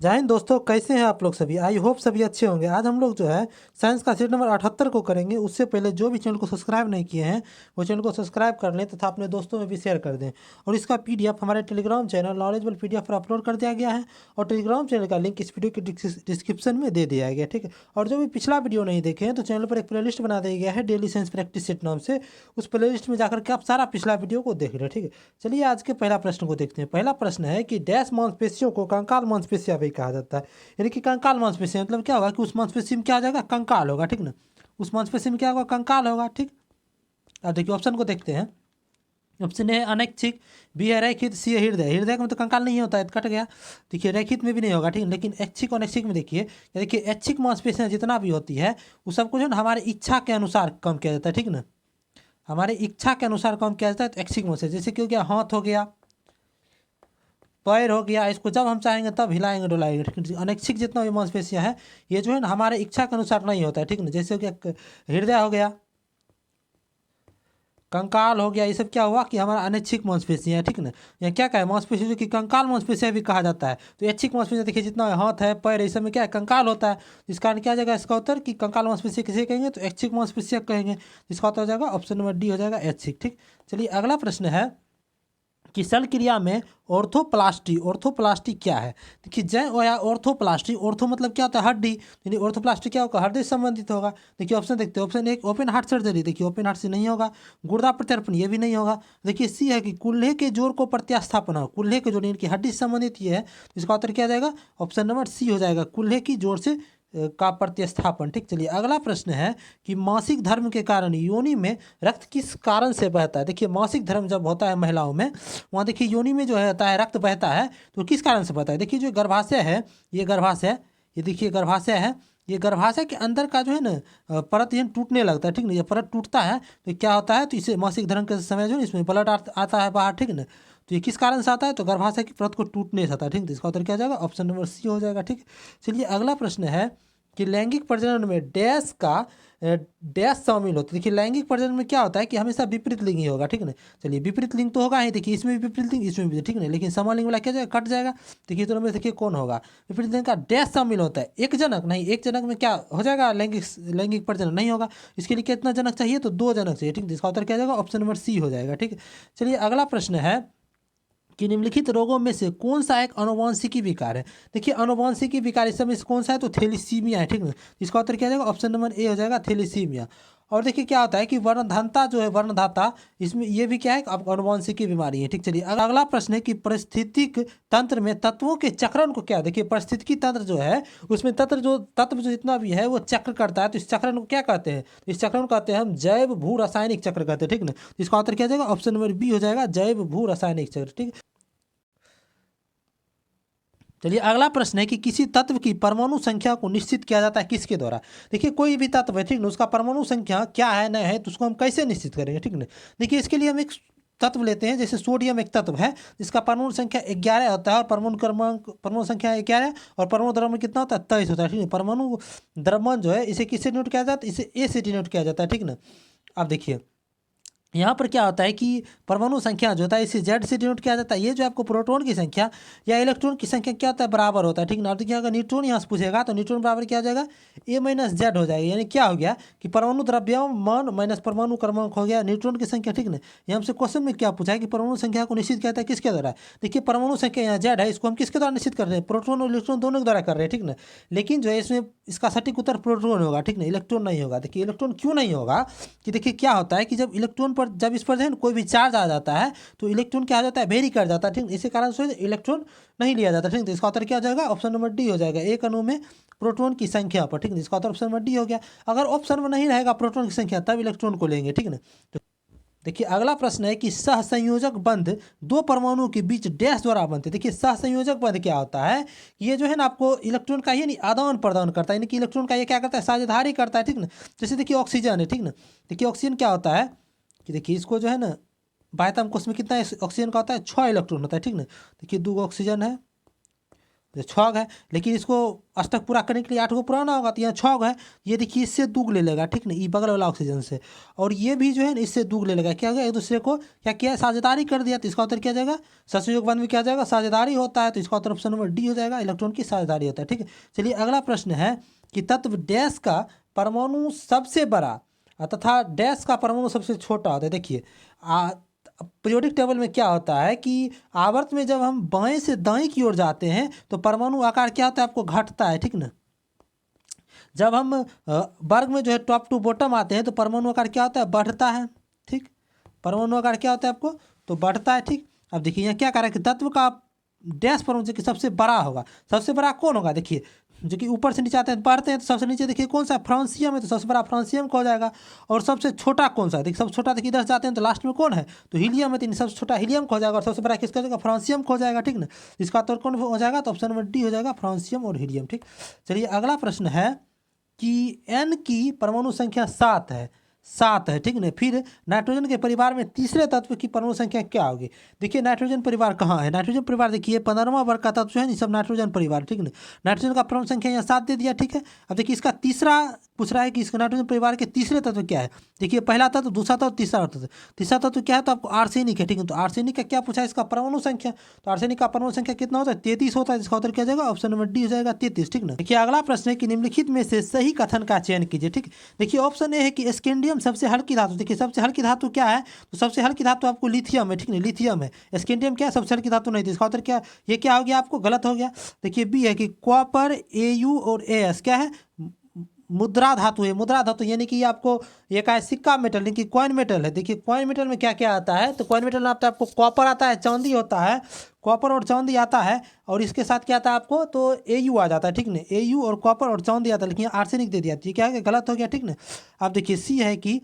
जय हिंद दोस्तों, कैसे हैं आप लोग सभी। आई होप सभी अच्छे होंगे। आज हम लोग जो है साइंस का सेट नंबर 78 को करेंगे। उससे पहले जो भी चैनल को सब्सक्राइब नहीं किए हैं वो चैनल को सब्सक्राइब कर लें तथा अपने दोस्तों में भी शेयर कर दें। और इसका पीडीएफ हमारे टेलीग्राम चैनल नॉलेजेबल पीडीएफ पर अपलोड कर दिया गया है और टेलीग्राम चैनल का लिंक इस वीडियो के डिस्क्रिप्शन में दे दिया गया है, ठीक है। और जो भी पिछला वीडियो नहीं देखे हैं तो चैनल पर एक प्लेलिस्ट बना दिया गया है डेली साइंस प्रैक्टिस सेट नाम से। उस प्लेलिस्ट में जाकर के आप सारा पिछला वीडियो को देख रहे हैं, ठीक है। चलिए आज के पहला प्रश्न को देखते हैं। पहला प्रश्न है कि डैश मांसपेशियों को कंकाल मांसपेशियां भी कहा जाता है। यानी कि कंकाल मांसपेशी मतलब क्या होगा कि उस मांसपेशी में क्या हो जाएगा, कंकाल होगा, ठीक ना। उस मांसपेशी में क्या होगा, कंकाल होगा, ठीक। अब देखिए ऑप्शन को देखते हैं। ऑप्शन ए अनैच्छिक, बी है रैखित, सी है हृदय। हृदय में तो कंकाल नहीं होता है, कट गया। देखिए रैखित में भी नहीं होगा, ठीक है। लेकिन ऐच्छिक और अनैच्छिक में देखिए ऐच्छिक मांसपेशियां जितना भी होती है वो सब कुछ है ना हमारे इच्छा के अनुसार कम किया जाता है, ठीक ना। हमारे इच्छा के अनुसार कम किया जाता है। तो ऐच्छिक मांसपेशी जैसे कि हो गया हाथ हो गया, पैर हो गया, इसको जब हम चाहेंगे तब हिलाएंगे डुलाएंगे, ठीक है। अनैच्छिक जितना भी मांसपेशियां है ये जो है ना हमारे इच्छा के अनुसार नहीं होता है, ठीक ना। जैसे हो गया हृदय हो गया, कंकाल हो गया, ये सब क्या हुआ कि हमारा अनैच्छिक मांसपेशियां है, ठीक ना। यहाँ क्या कहा है, मांसपेशी जो कि कंकाल मांसपेशियां भी कहा जाता है। तो ऐच्छिक मांसपेशियां देखिए जितना हाथ है पैर इस सब में क्या है, कंकाल होता है। इस कारण क्या हो जाएगा इसका उत्तर कि कंकाल मांसपेशियां किसे कहेंगे, तो ऐच्छिक मांसपेशियां कहेंगे। इसका उत्तर हो जाएगा ऑप्शन नंबर डी हो जाएगा ऐच्छिक, ठीक। चलिए अगला प्रश्न है कि शल्य क्रिया में ऑर्थोप्लास्टी, ऑर्थोप्लास्टी क्या है। देखिए जय या ऑर्थोप्लास्टी, ऑर्थो मतलब क्या होता है, हड्डी, यानी ऑर्थोप्लास्टी क्या होगा, हड्डी से संबंधित होगा। देखिए ऑप्शन देखते हैं। ऑप्शन एक ओपन हार्ट सर्जरी, देखिए ओपन हार्ट से नहीं होगा। गुर्दा प्रत्यारोपण ये भी नहीं होगा। देखिए सी है कि कुल्हे के जोड़ को प्रत्यास्थापन हो, कुल्हे के जोड़ यानी कि हड्डी से संबंधित ये है। तो इसका उत्तर क्या आ जाएगा, ऑप्शन नंबर सी हो जाएगा, कुल्हे की जोड़ से का प्रतिस्थापन, ठीक। चलिए अगला प्रश्न है कि मासिक धर्म के कारण योनि में रक्त किस कारण से बहता है। देखिए मासिक धर्म जब होता है महिलाओं में, वहाँ देखिए योनि में जो है होता है रक्त बहता है, तो किस कारण से बहता है। देखिए जो गर्भाशय है, ये गर्भाशय, ये देखिए गर्भाशय है। ये गर्भाशय के अंदर का जो है ना परत ये टूटने लगता है, ठीक ना। ये परत टूटता है तो क्या होता है, तो इसे मासिक धर्म के समय जो है इसमें ब्लड आता है बाहर, ठीक ना। तो ये किस कारण से आता है, तो गर्भाशय की परत को टूटने से आता है, ठीक। तो इसका उत्तर क्या हो जाएगा, ऑप्शन नंबर सी हो जाएगा, ठीक। चलिए अगला प्रश्न है कि लैंगिक प्रजनन में डैश का डैश शामिल होता है। देखिए लैंगिक प्रजनन में क्या होता है कि हमेशा विपरीत लिंग ही होगा, ठीक ना। चलिए विपरीत लिंग तो होगा ही, देखिए इसमें भी विपरीत लिंग, इसमें भी, ठीक ना। लेकिन समान लिंग वाला क्या जाएगा, कट जाएगा। देखिए तो में देखिए कौन होगा, विपरीत लिंग का डैश शामिल होता है। एक जनक नहीं, एक जनक में क्या हो जाएगा, लैंगिक लैंगिक प्रजनन नहीं होगा। इसके लिए कितना जनक चाहिए, तो दो जनक चाहिए, ठीक। इसका उत्तर क्या जाएगा, ऑप्शन नंबर सी हो जाएगा, ठीक। चलिए अगला प्रश्न है कि निम्नलिखित रोगों में से कौन सा एक आनुवंशिकी विकार है। देखिए आनुवंशिकी विकार इस समय कौन सा है, तो थैलीसीमिया है, ठीक ना। इसका उत्तर क्या हो जाएगा, ऑप्शन नंबर ए हो जाएगा, थैलीसीमिया। और देखिए क्या होता है कि वर्णधानता जो है, वर्णधाता, इसमें ये भी क्या है, अब आनुवंशिकी बीमारी है, ठीक। चलिए अगला प्रश्न है कि पारिस्थितिक तंत्र में तत्वों के चक्रण को क्या। देखिए पारिस्थितिकी तंत्र जो है उसमें तत्व जो जितना भी है वो चक्र करता है। तो इस चक्रण को क्या कहते हैं, तो इस चक्रण को कहते हैं हम जैव भू रासायनिक चक्र कहते हैं, ठीक ना। इसका उत्तर क्या हो जाएगा, ऑप्शन नंबर बी हो जाएगा, जैव भू रासायनिक चक्र, ठीक। चलिए अगला प्रश्न है कि किसी तत्व की परमाणु संख्या को निश्चित किया जाता है किसके द्वारा। देखिए कोई भी तत्व है, ठीक ना, उसका परमाणु संख्या क्या है न है तो उसको हम कैसे निश्चित करेंगे, ठीक ना। देखिए इसके लिए हम एक तत्व लेते हैं, जैसे सोडियम एक तत्व है जिसका परमाणु संख्या 11 होता है और परमाणु संख्या 11 और परमाणु द्रव्यमान कितना होता है, 23 होता है, ठीक है। परमाणु द्रव्यमान जो है इसे किससे डिनोट किया जाता है, इसे ए से डिनोट किया जाता है, ठीक ना। अब देखिए यहाँ पर क्या होता है कि परमाणु संख्या जो होता है इसे जेड से डिनोट किया जाता है। ये जो आपको प्रोटॉन की संख्या या इलेक्ट्रॉन की संख्या क्या होता है, बराबर होता है, ठीक ना। अब देखिए अगर न्यूट्रॉन यहाँ से पूछेगा तो न्यूट्रॉन बराबर क्या हो जाएगा, ए माइनस जेड हो जाएगा। यानी क्या हो गया कि परमाणु द्रव्यमान माइनस परमाणु क्रमांक हो गया न्यूट्रॉन की संख्या, ठीक ना। ये हमसे क्वेश्चन में क्या पूछा है कि परमाणु संख्या को निश्चित किया जाता है किसके द्वारा। देखिए परमाणु संख्या यहाँ जेड है, इसको हम किसके द्वारा निश्चित कर रहे हैं, प्रोटॉन और इलेक्ट्रॉन दोनों के द्वारा कर रहे हैं, ठीक ना। लेकिन जो है इसमें इसका सटीक उत्तर प्रोटॉन होगा, ठीक ना, इलेक्ट्रॉन नहीं होगा। देखिए इलेक्ट्रॉन क्यों नहीं होगा कि देखिए क्या होता है कि जब इलेक्ट्रॉन पर जब इस पर जो है कोई भी चार्ज आ जाता है तो इलेक्ट्रॉन क्या आ जाता है, वेरी कर जाता है, ठीक। इसी कारण से इलेक्ट्रॉन नहीं लिया जाता, ठीक। तो इसका उत्तर क्या हो जाएगा, ऑप्शन नंबर डी हो जाएगा, एक अणु में प्रोटॉन की संख्या पर, ठीक। इसका उत्तर ऑप्शन नंबर डी हो गया। अगर ऑप्शन में नहीं रहेगा प्रोटॉन की संख्या तब इलेक्ट्रॉन को लेंगे, ठीक ना। तो देखिए अगला प्रश्न है कि सहसंयोजक बंध दो परमाणुओं के बीच डैश द्वारा बनते हैं। देखिए सहसंयोजक बंध क्या होता है, ये जो है ना आपको इलेक्ट्रॉन का ही नहीं आदान प्रदान करता है, यानी कि इलेक्ट्रॉन का ये क्या करता है, साझेदारी करता है, ठीक ना। जैसे देखिए ऑक्सीजन है, ठीक ना। देखिए ऑक्सीजन क्या होता है कि देखिए इसको जो है ना बाह्यतम कोश में कितना ऑक्सीजन का होता है, 6 इलेक्ट्रॉन होता है, ठीक ना। देखिए 2 ऑक्सीजन है तो 6 है, लेकिन इसको अष्टक पूरा करने के लिए 8 को पुराना होगा, तो यहाँ 6 है। ये देखिए इससे दूग ले लेगा, ठीक ना, ये बगल वाला ऑक्सीजन से, और ये भी जो है ना इससे दूग ले लेगा। क्या हो गया, एक दूसरे को क्या किया, साझेदारी कर दिया, तो इसका उत्तर क्या जाएगा, सहसंयोग बंध में क्या जाएगा, साझेदारी होता है, तो इसका उत्तर ऑप्शन नंबर डी हो जाएगा, इलेक्ट्रॉन की साझेदारी होता है। ठीक है, चलिए अगला प्रश्न है कि तत्व डैश का परमाणु सबसे बड़ा तथा डैश का परमाणु सबसे छोटा होता है। देखिए पीरियोडिक टेबल में क्या होता है कि आवर्त में जब हम बाएं से दाएं की ओर जाते हैं तो परमाणु आकार क्या होता है, आपको घटता है, ठीक ना। जब हम वर्ग में जो है टॉप टू बॉटम आते हैं तो परमाणु आकार क्या होता है, बढ़ता है। ठीक, परमाणु आकार क्या होता है आपको, तो बढ़ता है। ठीक, अब देखिए यहाँ क्या कर रहा है कि तत्व का डैश परमाणु जो कि सबसे बड़ा होगा, सबसे बड़ा कौन होगा, देखिए जो कि ऊपर से नीचे आते हैं बढ़ते हैं, तो सबसे नीचे देखिए कौन सा फ्रांसियम है, तो सबसे बड़ा फ्रांसियम का हो जाएगा। और सबसे छोटा कौन सा है, देखिए सबसे छोटा देखिए इधर से जाते हैं तो लास्ट में कौन है, तो हीलियम है, तो सबसे छोटा हीलियम का हो जाएगा, और सबसे बड़ा किसका हो जाएगा, फ्रांसियम का हो जाएगा। ठीक ना, इसका तो कौन हो जाएगा, तो ऑप्शन नंबर डी हो जाएगा, फ्रांसियम और हीलियम। ठीक, चलिए अगला प्रश्न है कि एन की परमाणु संख्या 7 है, 7 है, ठीक ना। फिर नाइट्रोजन के परिवार में तीसरे तत्व की परमाणु संख्या क्या होगी। देखिए नाइट्रोजन परिवार कहाँ है, नाइट्रोजन परिवार देखिए 15वां वर्ग का तत्व है, ये सब नाइट्रोजन परिवार, ठीक ना। नाइट्रोजन का परमाणु संख्या यहाँ 7 दे दिया, ठीक है। अब देखिए इसका तीसरा पूछ रहा है कि इसका नाइट्रोजन परिवार के तीसरे तत्व क्या है। देखिए पहला तत्व, दूसरा तत्व, तीसरा तत्व। तीसरा तत्व क्या है, तो आपको आर्सेनिक है, ठीक है। तो आर्सेनिक का क्या पूछा है, इसका परमाणु संख्या, तो आर्सेनिक का परमाणु संख्या कितना होता है, 33 होता है, इसका उत्तर क्या जाएगा, ऑप्शन नंबर डी हो जाएगा 33। ठीक ना, देखिए अगला प्रश्न है कि निम्नलिखित में से सही कथन का चयन कीजिए। ठीक, देखिए ऑप्शन ए है कि स्कैंडियम सबसे हल्की धातु। देखिए सबसे हल्की धातु क्या है, तो सबसे हल्की धातु आपको लिथियम है, ठीक है, लिथियम है। स्कैंडियम क्या है, सबसे हल्की धातु नहीं थी, इसका उत्तर क्या, ये क्या हो गया, आपको गलत हो गया। देखिए बी है कि कॉपर, एयू और एएस क्या है, मुद्रा धातु है। मुद्रा धातु यानी कि आपको ये का है सिक्का मेटल, यानी कि कॉइन मेटल है। देखिए कॉइन मेटल में क्या क्या आता है, तो कॉइन मेटल में आता है आपको कॉपर आता है, चांदी होता है, कॉपर और चांदी आता है, और इसके साथ क्या आता है आपको, तो एयू आ जाता है, ठीक ना। एयू और कॉपर और चांदी आता है, लेकिन आर्सेनिक दे दिया, ये क्या है, गलत हो गया, ठीक ना। अब देखिए सी है कि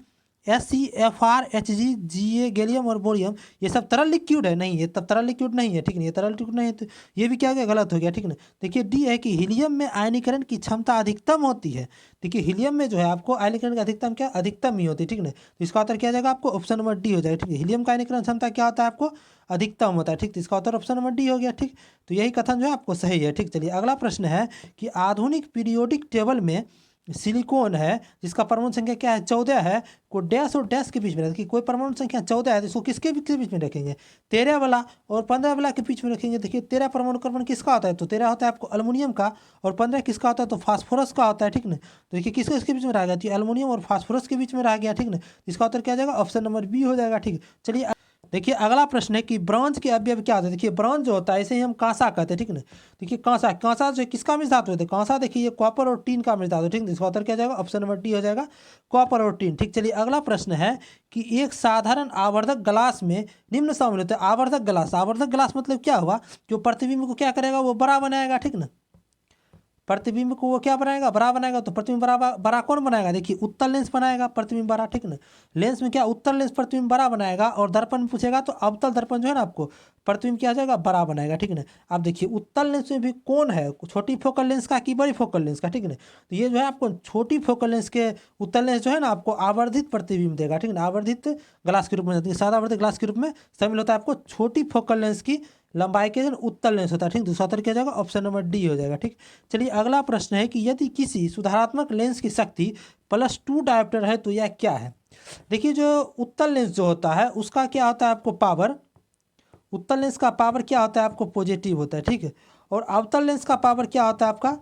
SCFR, HG, GA, गैलियम और बोरियम ये सब तरल लिक्विड है, नहीं ये तब तरल लिक्विड नहीं है, ठीक है, ये तरल लिक्विड नहीं है, तो ये भी क्या हो गया, गलत हो गया, ठीक ना। देखिए डी है कि हीलियम में आयनीकरण की क्षमता अधिकतम होती है। देखिए हीलियम में जो है आपको आयनीकरण की अधिकतम क्या, अधिकतम ही होती है, ठीक ना। तो इसका उत्तर क्या जाएगा, आपको ऑप्शन नंबर डी हो जाएगा। ठीक है, हीलियम का आयनीकरण क्षमता क्या होता है, आपको अधिकतम होता है, ठीक। तो इसका उत्तर ऑप्शन नंबर डी हो गया। ठीक, तो यही कथन जो है आपको सही है। ठीक, चलिए अगला प्रश्न है कि आधुनिक पीरियोडिक टेबल में सिलिकॉन है जिसका परमाणु संख्या क्या है, 14 है, को डैश और डैश के बीच में रखें। कोई परमाणु संख्या 14 है तो इसको किसके बीच में रखेंगे, 13 वाला और 15 वाला के बीच में रखेंगे। देखिए 13 परमाणु क्रमण किसका होता है, तो 13 होता है आपको अल्युमिनियम का, और 15 किसका होता है, तो फास्फोरस का होता है, ठीक ना। तो देखिए किसके इसके बीच में रह गया, तो अल्युमिनियम और फास्फोरस के बीच में रह गया, ठीक ना। इसका उत्तर क्या जाएगा, ऑप्शन नंबर बी हो जाएगा। ठीक, चलिए देखिए अगला प्रश्न है कि ब्रॉन्ज के अवयव क्या होते हैं। देखिए ब्रॉन्ज जो होता है इसे ही हम कांसा कहते हैं, ठीक ना। देखिए कांसा, कांसा जो किसका मिश्र धातु होता है, कांसा देखिए ये कॉपर और टीन का मिश्र धातु, ठीक है। इसका उत्तर क्या जाएगा, ऑप्शन नंबर डी हो जाएगा, कॉपर और टीन। ठीक, चलिए अगला प्रश्न है कि एक साधारण आवर्धक ग्लास में निम्न शामिल होते हैं। आवर्धक ग्लास, आवर्धक ग्लास मतलब क्या हुआ, जो प्रतिबिंब को क्या करेगा, वो बड़ा बनाएगा, ठीक ना। प्रतिबिंब को वो क्या बनाएगा, बड़ा बनाएगा, तो प्रतिबिंब बड़ा बड़ा कौन बनाएगा, देखिए उत्तल लेंस बनाएगा प्रतिबिंब बड़ा, ठीक ना। लेंस में क्या उत्तल लेंस प्रतिबिंब बड़ा बनाएगा, और दर्पण में पूछेगा तो अवतल दर्पण जो है ना आपको प्रतिबिंब क्या आ जाएगा, बड़ा बनाएगा, ठीक ना। अब देखिए उत्तल लेंस में भी कौन है, छोटी फोकल लेंस का कि बड़ी फोकल लेंस का, ठीक ना। तो ये जो है आपको छोटी फोकल लेंस के उत्तल लेंस जो है ना आपको आवर्धित प्रतिबिंब देगा, ठीक ना। आवर्धित ग्लास के रूप में, सादा आवर्धित ग्लास के रूप में शामिल होता है आपको छोटी फोकल लेंस की लंबाई के उत्तल लेंस होता है, ठीक। दूसरा उत्तर क्या जाएगा, ऑप्शन नंबर डी हो जाएगा। ठीक, चलिए अगला प्रश्न है कि यदि किसी सुधारात्मक लेंस की शक्ति +2 डायोप्टर है तो यह क्या है। देखिए जो उत्तल लेंस जो होता है उसका क्या होता है आपको पावर, उत्तल लेंस का पावर क्या होता है आपको पॉजिटिव होता है, ठीक है। और अवतल लेंस का पावर क्या होता है आपका,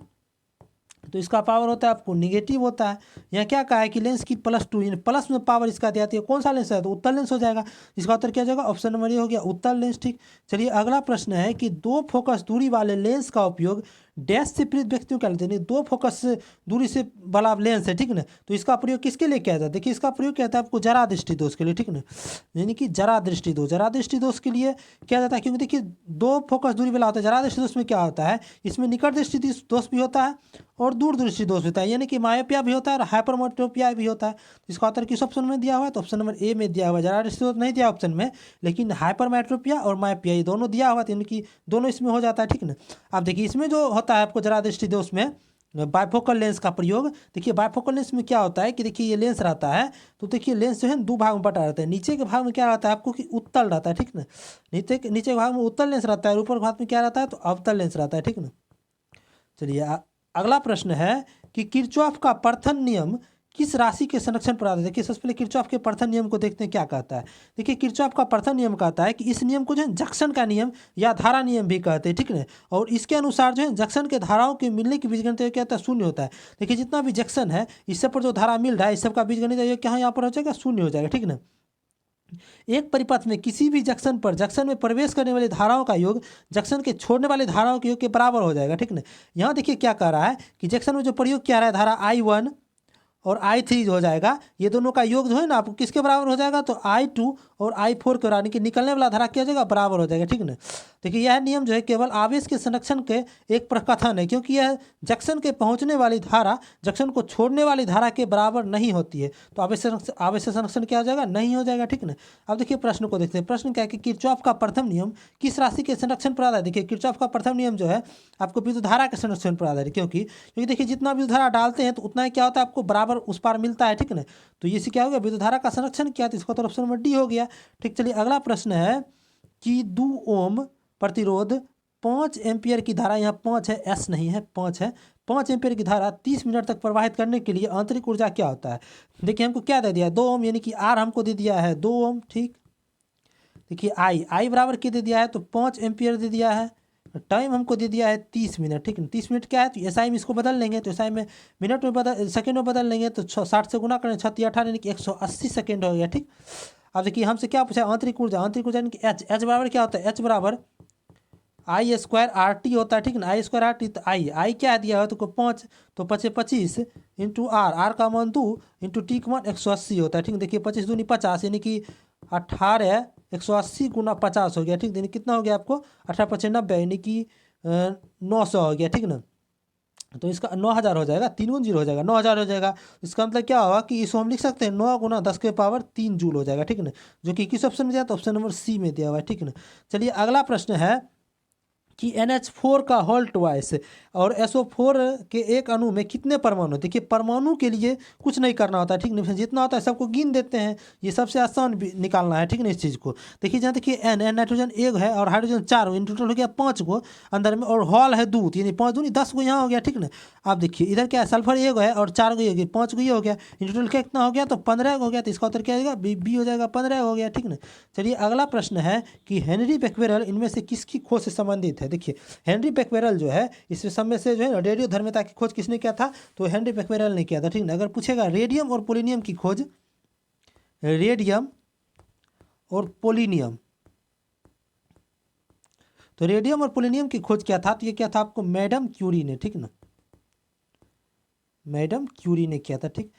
तो इसका पावर होता है आपको निगेटिव होता है। यहाँ क्या कहा है कि लेंस की +2 यानी प्लस में पावर इसका दी जाती है, कौन सा लेंस है, तो उत्तल लेंस हो जाएगा। इसका उत्तर क्या जाएगा, ऑप्शन नंबर ए हो गया, उत्तल लेंस। ठीक, चलिए अगला प्रश्न है कि 2 फोकस दूरी वाले लेंस का उपयोग डैश से पीड़ित व्यक्तियों क्या लेते हैं। 2 फोकस दूरी से वाला लेंस है, ठीक ना। तो इसका प्रयोग किसके लिए किया जाता है, देखिए इसका प्रयोग किया जाता है आपको जरा दृष्टि दोष के लिए, ठीक ना। यानी कि जरा दृष्टि दोष के लिए किया जाता है, क्योंकि देखिए 2 फोकस दूरी वाला होता है। जरा दृष्टि दोष में क्या होता है, इसमें निकट दृष्टि दोष भी होता है और दूर दृष्टि दोष होता है, यानी कि मायोपिया भी होता है और हाइपरमेट्रोपिया भी होता है। इसका उत्तर किस ऑप्शन में दिया हुआ है, तो ऑप्शन नंबर ए में दिया हुआ है। जरा दृष्टि दोष नहीं दिया ऑप्शन में, लेकिन हाइपरमेट्रोपिया और मायोपिया ये दोनों दिया हुआ है, यानी कि दोनों इसमें हो जाता है, ठीक ना। अब देखिए इसमें जो होता है आपको जरा दृष्टि दोष में बाइफोकल लेंस का प्रयोग। देखिए बाइफोकल लेंस में क्या होता है कि देखिए ये लेंस रहता है, तो देखिए लेंस जो है 2 भाग में बटा रहता है। नीचे के भाग में क्या रहता है आपको कि उत्तल रहता है, ठीक ना। नीचे के भाग में उत्तल लेंस रहता है, ऊपर भाग में क्या रहता है, तो अवतल लेंस रहता है, ठीक ना। चलिए अगला प्रश्न है कि किरचॉफ का प्रथम नियम किस राशि के संरक्षण पर आधारित है। देखिए सबसे पहले किरचॉफ के प्रथम नियम को देखते हैं क्या कहता है। देखिए किरचॉफ का प्रथम नियम कहता है कि इस नियम को जो है जंक्शन का नियम या धारा नियम भी कहते हैं, ठीक है। और इसके अनुसार जो है जंक्शन के धाराओं के मिलने की बीजगणित योग क्या होता है, शून्य होता है। देखिए जितना भी जंक्शन है इस सब पर जो धारा मिल रहा है इस सब का बीजगणित योग क्या यहाँ पर हो जाएगा, शून्य हो जाएगा, ठीक है। एक परिपथ में किसी भी जंक्शन पर जंक्शन में प्रवेश करने वाली धाराओं का योग जंक्शन के छोड़ने वाली धाराओं के योग के बराबर हो जाएगा, ठीक है। यहाँ देखिए क्या कह रहा है कि जंक्शन में जो प्रयोग किया रहा है धारा I1 और I3 जो हो जाएगा, ये दोनों का योग जो है ना आपको किसके बराबर हो जाएगा, तो I2 और I4 के बराबर, निकलने वाला धारा क्या हो जाएगा, बराबर हो जाएगा, ठीक है ना। देखिए यह नियम जो है केवल आवेश के संरक्षण के एक प्रकथन है, क्योंकि यह जंक्शन के पहुंचने वाली धारा जंक्शन को छोड़ने वाली धारा के बराबर नहीं होती है। तो आवेश संरक्षण क्या हो जाएगा, नहीं हो जाएगा, ठीक है ना। अब देखिए प्रश्न को देखते हैं। प्रश्न क्या है कि किरचॉफ का प्रथम नियम किस राशि के संरक्षण पर आधारित है। देखिए किरचॉफ का प्रथम नियम जो है आपको विद्युत धारा के संरक्षण पर आधारित है, क्योंकि देखिए जितना विद्युत धारा डालते हैं तो उतना ही क्या होता है, आपको बराबर उस पार मिलता है, ठीक है ना। तो इससे क्या हो गया, विद्युत धारा का संरक्षण किया, तो इसका तो ऑप्शन नंबर डी हो गया, ठीक। चलिए अगला प्रश्न है कि 2 ओम प्रतिरोध 5 एम्पियर की धारा, यहाँ 5 है, एस नहीं है, 5 है, 5 एम्पियर की धारा 30 मिनट तक प्रवाहित करने के लिए आंतरिक ऊर्जा क्या होता है। देखिए हमको क्या दे दिया है, 2 ओम, यानी कि आर हमको दे दिया है 2 ओम, ठीक। देखिए आई बराबर क्या दे दिया है, तो 5 एम्पियर दे दिया है। टाइम हमको दे दिया है 30 मिनट, ठीक है। 30 मिनट क्या है, तो एसआई में इसको बदल लेंगे, तो एसआई में मिनट में बदल, सेकंड में बदल लेंगे, तो 60 से गुना करें, 6 18 यानी कि 180 सेकंड हो गया, ठीक। अब देखिए हमसे क्या पूछा, आंतरिक ऊर्जा यानी कि एच बराबर क्या होता है, एच बराबर I² होता है, ठीक है ना। I² तो आई क्या दिया है, तो 5, तो 5 25 इंटू आर का मान 2 इंटू टी का मान 180 होता है, ठीक है। देखिए 25 दूनी 50 यानी कि 18 180 गुना 50 हो गया, ठीक है। कितना हो गया आपको, 18 5 90 यानी कि 900 हो गया, ठीक ना। तो इसका 9000 हो जाएगा, 3 गुना 0 हो जाएगा, 9000 हो जाएगा। इसका मतलब क्या होगा कि इसको हम लिख सकते हैं 9 गुना 10 के पावर 3 जूल हो जाएगा, ठीक है ना। जो कि किस ऑप्शन में दिया, तो ऑप्शन नंबर सी में दिया हुआ है, ठीक है ना। चलिए अगला प्रश्न है कि NH4 का होल ट्वाइस और SO4 के एक अणु में कितने परमाणु। देखिए परमाणु के लिए कुछ नहीं करना होता है, ठीक नहीं, जितना होता है सबको गिन देते हैं, ये सबसे आसान निकालना है, ठीक है ना। इस चीज़ को देखिए, जहाँ देखिए एन नाइट्रोजन 1 है और हाइड्रोजन 4, इन टोटल हो गया 5 को अंदर में, और हॉल है 2, यानी 5 दूनी 10 को यहाँ हो गया, ठीक ना। आप देखिए इधर क्या है, सल्फर 1 है और 4 को ये हो गया, 5 को ये हो गया, इन टोटल क्या कितना हो गया, तो 15 हो गया। तो इसका उत्तर क्या हो जाएगा, बी हो जाएगा, 15 हो गया, ठीक ना। चलिए अगला प्रश्न है कि हेनरी बेक्वेरेल इनमें से किसकी खोज से संबंधित है। देखिए हेनरी बेक्वेरेल जो है इस समय से जो है रेडियो धर्मिता की खोज किसने किया था, तो हेनरी बेक्वेरेल ने किया था, ठीक ना। अगर पूछेगा रेडियम और पोलिनियम की खोज, रेडियम और पोलिनियम, तो रेडियम और पोलिनियम की खोज क्या था, तो ये क्या था आपको, मैडम क्यूरी ने, ठीक ना, मैडम क्यूरी ने किया था, ठीक।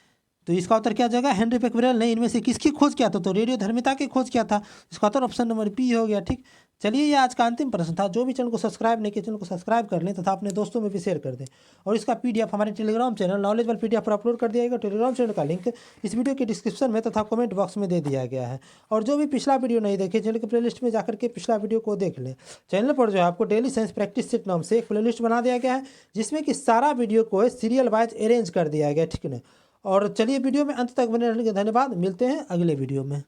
तो इसका उत्तर क्या जाएगा, हेनरी बेक्वेरेल ने इनमें से किसकी खोज किया था, तो रेडियो धर्मिता की खोज किया था। इसका उत्तर ऑप्शन नंबर बी हो गया, ठीक। चलिए ये आज का अंतिम प्रश्न था। जो भी चैनल को सब्सक्राइब नहीं किया चैनल को सब्सक्राइब कर लें तथा अपने दोस्तों में भी शेयर कर दें। और इसका PDF हमारे टेलीग्राम चैनल नॉलेजबल PDF पर अपलोड कर दिया गया। टेलीग्राम चैनल का लिंक इस वीडियो के डिस्क्रिप्शन में तथा कमेंट बॉक्स में दे दिया गया है। और जो भी पिछला वीडियो नहीं देखे चैनल के प्लेलिस्ट में जाकर के पिछला वीडियो को देख लें। चैनल पर जो है आपको डेली साइंस प्रैक्टिस सेट नाम से एक प्लेलिस्ट बना दिया गया है, जिसमें कि सारा वीडियो को सीरियल वाइज अरेंज कर दिया गया, ठीक है। और चलिए वीडियो में अंत तक बने रहने के धन्यवाद। मिलते हैं अगले वीडियो में।